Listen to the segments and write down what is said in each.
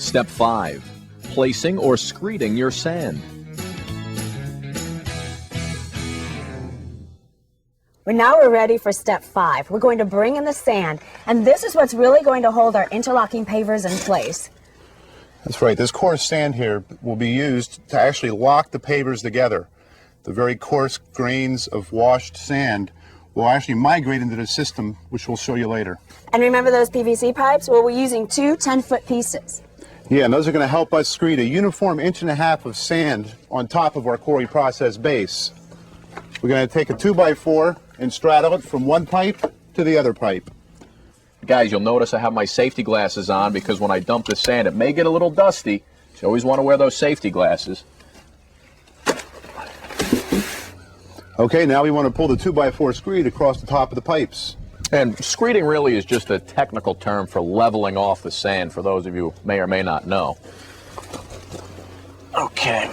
Step 5. Placing or screeding your sand. Now we're ready for step 5. We're going to bring in the sand, and this is what's really going to hold our interlocking pavers in place. That's right. This coarse sand here will be used to actually lock the pavers together. The very coarse grains of washed sand will actually migrate into the system, which we'll show you later. And remember those PVC pipes? Well, we're using 2 10-foot pieces. Yeah, and those are going to help us screed a uniform 1.5 inches of sand on top of our quarry process base. We're going to take a 2x4 and straddle it from one pipe to the other pipe. Guys, you'll notice I have my safety glasses on because when I dump the sand, it may get a little dusty. So you always want to wear those safety glasses. Okay, now we want to pull the 2x4 screed across the top of the pipes. And screeding really is just a technical term for leveling off the sand, for those of you who may or may not know. Okay.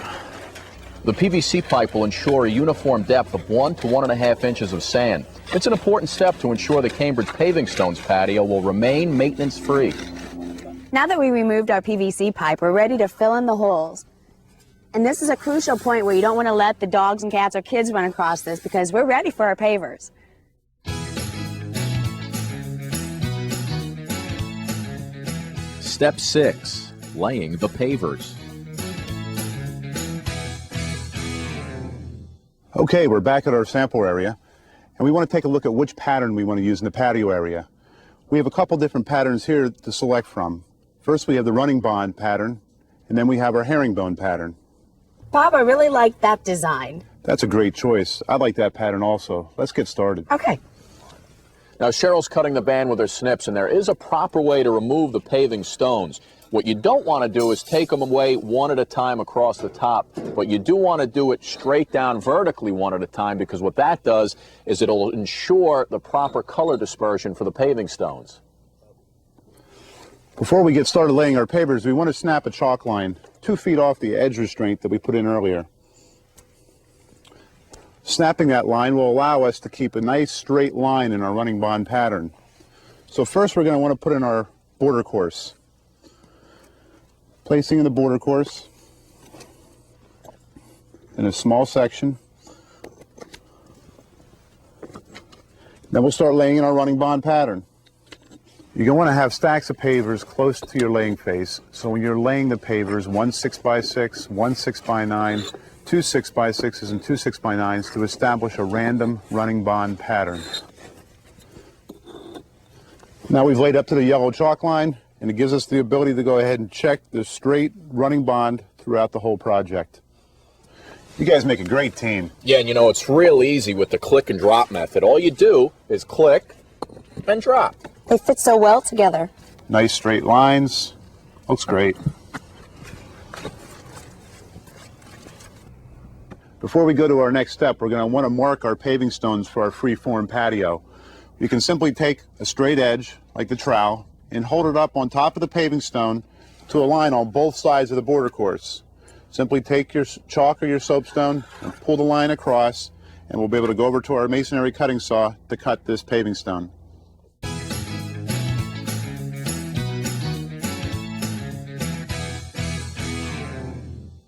The PVC pipe will ensure a uniform depth of 1 to 1.5 inches of sand. It's an important step to ensure the Cambridge Pavingstones patio will remain maintenance-free. Now that we removed our PVC pipe, we're ready to fill in the holes. And this is a crucial point where you don't want to let the dogs and cats or kids run across this because we're ready for our pavers. Step 6. Laying the pavers. Okay, we're back at our sample area, and we want to take a look at which pattern we want to use in the patio area. We have a couple different patterns here to select from. First, we have the running bond pattern, and then we have our herringbone pattern. Bob, I really like that design. That's a great choice. I like that pattern also. Let's get started. Okay. Now, Cheryl's cutting the band with her snips, and there is a proper way to remove the paving stones. What you don't want to do is take them away one at a time across the top, but you do want to do it straight down vertically one at a time, because what that does is it'll ensure the proper color dispersion for the paving stones. Before we get started laying our pavers, we want to snap a chalk line 2 feet off the edge restraint that we put in earlier. Snapping that line will allow us to keep a nice straight line in our running bond pattern. So first we're going to want to put in our border course. Placing in the border course in a small section. Then we'll start laying in our running bond pattern. You're going to want to have stacks of pavers close to your laying face, so when you're laying the pavers, 1 6x6, 1 6x9, 2 6x6s, and 2 6x9s to establish a random running bond pattern. Now we've laid up to the yellow chalk line, and it gives us the ability to go ahead and check the straight running bond throughout the whole project. You guys make a great team. Yeah, and you know, it's real easy with the click and drop method. All you do is click and drop. They fit so well together. Nice straight lines. Looks great. Before we go to our next step, we're going to want to mark our paving stones for our free-form patio. You can simply take a straight edge, like the trowel, and hold it up on top of the paving stone to a line on both sides of the border course. Simply take your chalk or your soapstone and pull the line across, and we'll be able to go over to our masonry cutting saw to cut this paving stone.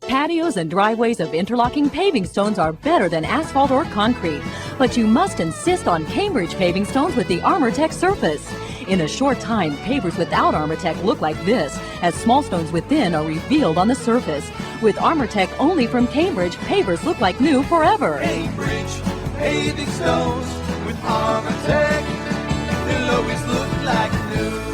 Patios and driveways of interlocking paving stones are better than asphalt or concrete, but you must insist on Cambridge paving stones with the ArmorTech surface. In a short time, pavers without ArmorTech look like this, as small stones within are revealed on the surface. With ArmorTech only from Cambridge, pavers look like new forever. Cambridge paving stones with ArmorTech, they'll always look like new.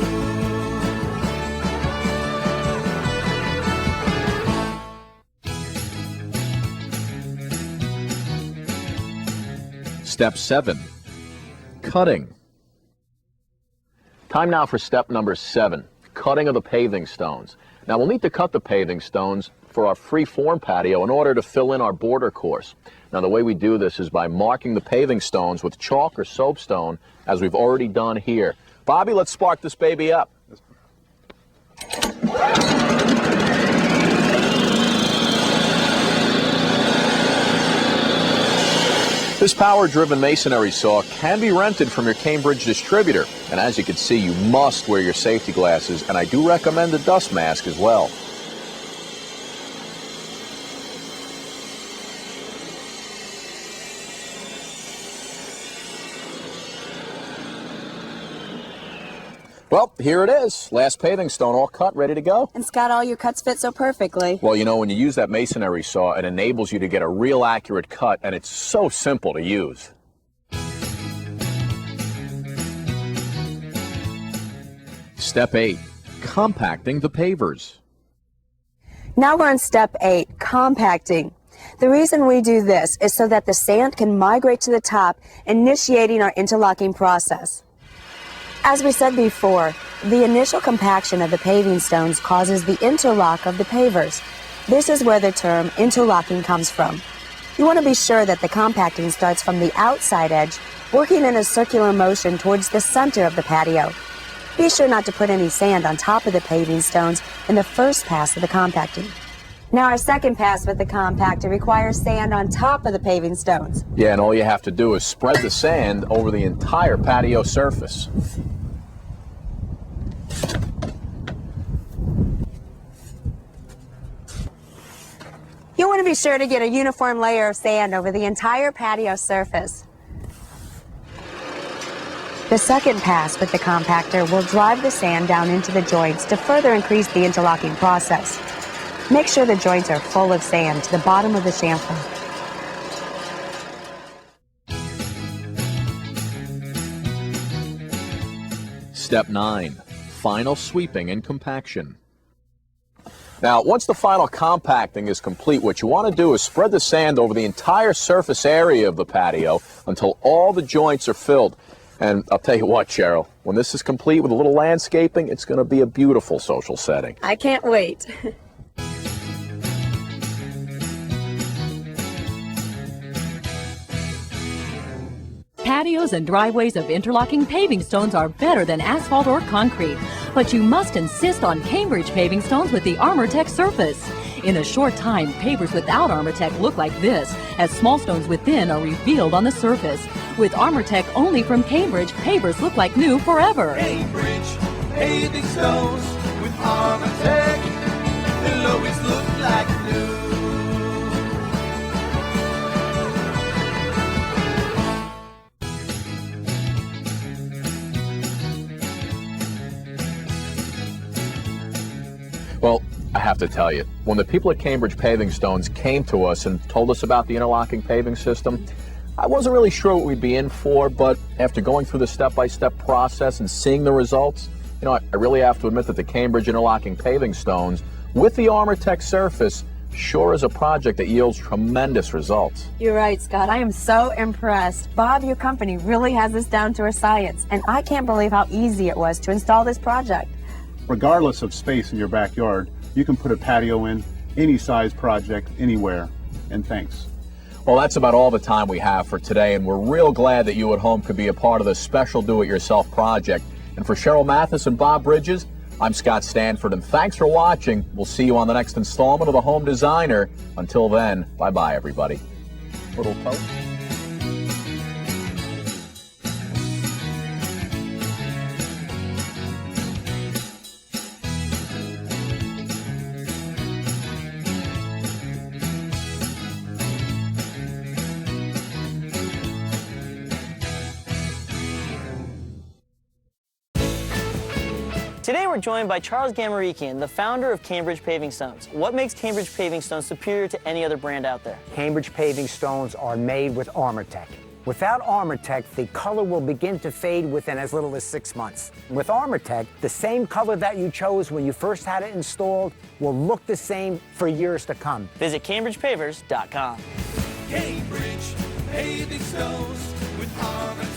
Step 7. Cutting. Time now for step number 7, cutting of the paving stones. Now we'll need to cut the paving stones for our free-form patio in order to fill in our border course. Now the way we do this is by marking the paving stones with chalk or soapstone, as we've already done here. Bobby, let's spark this baby up. This power-driven masonry saw can be rented from your Cambridge distributor. And as you can see, you must wear your safety glasses, and I do recommend a dust mask as well. Well, here it is. Last paving stone all cut, ready to go. And Scott, all your cuts fit so perfectly. Well, you know, when you use that masonry saw, it enables you to get a real accurate cut, and it's so simple to use. Step 8, compacting the pavers. Now we're on step 8, compacting. The reason we do this is so that the sand can migrate to the top, initiating our interlocking process. As we said before, the initial compaction of the paving stones causes the interlock of the pavers. This is where the term interlocking comes from. You want to be sure that the compacting starts from the outside edge, working in a circular motion towards the center of the patio. Be sure not to put any sand on top of the paving stones in the first pass of the compacting. Now our second pass with the compactor requires sand on top of the paving stones. Yeah, and all you have to do is spread the sand over the entire patio surface. You want to be sure to get a uniform layer of sand over the entire patio surface. The second pass with the compactor will drive the sand down into the joints to further increase the interlocking process. Make sure the joints are full of sand to the bottom of the chamfer. Step 9, final sweeping and compaction. Now, once the final compacting is complete, what you want to do is spread the sand over the entire surface area of the patio until all the joints are filled. And I'll tell you what, Cheryl, when this is complete with a little landscaping, it's going to be a beautiful social setting. I can't wait. Patios and driveways of interlocking paving stones are better than asphalt or concrete, but you must insist on Cambridge paving stones with the ArmorTech surface. In a short time, pavers without ArmorTech look like this, as small stones within are revealed on the surface. With ArmorTech only from Cambridge, pavers look like new forever. Cambridge paving stones with ArmorTech, they'll always look like new. Well, I have to tell you, when the people at Cambridge Paving Stones came to us and told us about the interlocking paving system, I wasn't really sure what we'd be in for, but after going through the step-by-step process and seeing the results, you know, I really have to admit that the Cambridge interlocking paving stones with the ArmorTech surface sure is a project that yields tremendous results. You're right, Scott. I am so impressed. Bob, your company really has this down to a science, and I can't believe how easy it was to install this project. Regardless of space in your backyard, you can put a patio in any size project, anywhere. And thanks. Well, that's about all the time we have for today, and we're real glad that you at home could be a part of this special do-it-yourself project. And for Cheryl Mathis and Bob Bridges, I'm Scott Stanford, and thanks for watching. We'll see you on the next installment of The Home Designer. Until then, bye-bye, everybody. Little poke. Today we're joined by Charles Gamarikian, the founder of Cambridge Paving Stones. What makes Cambridge Paving Stones superior to any other brand out there? Cambridge paving stones are made with ArmorTech. Without ArmorTech, the color will begin to fade within as little as 6 months. With ArmorTech, the same color that you chose when you first had it installed will look the same for years to come. Visit CambridgePavers.com. Cambridge paving stones with ArmorTech.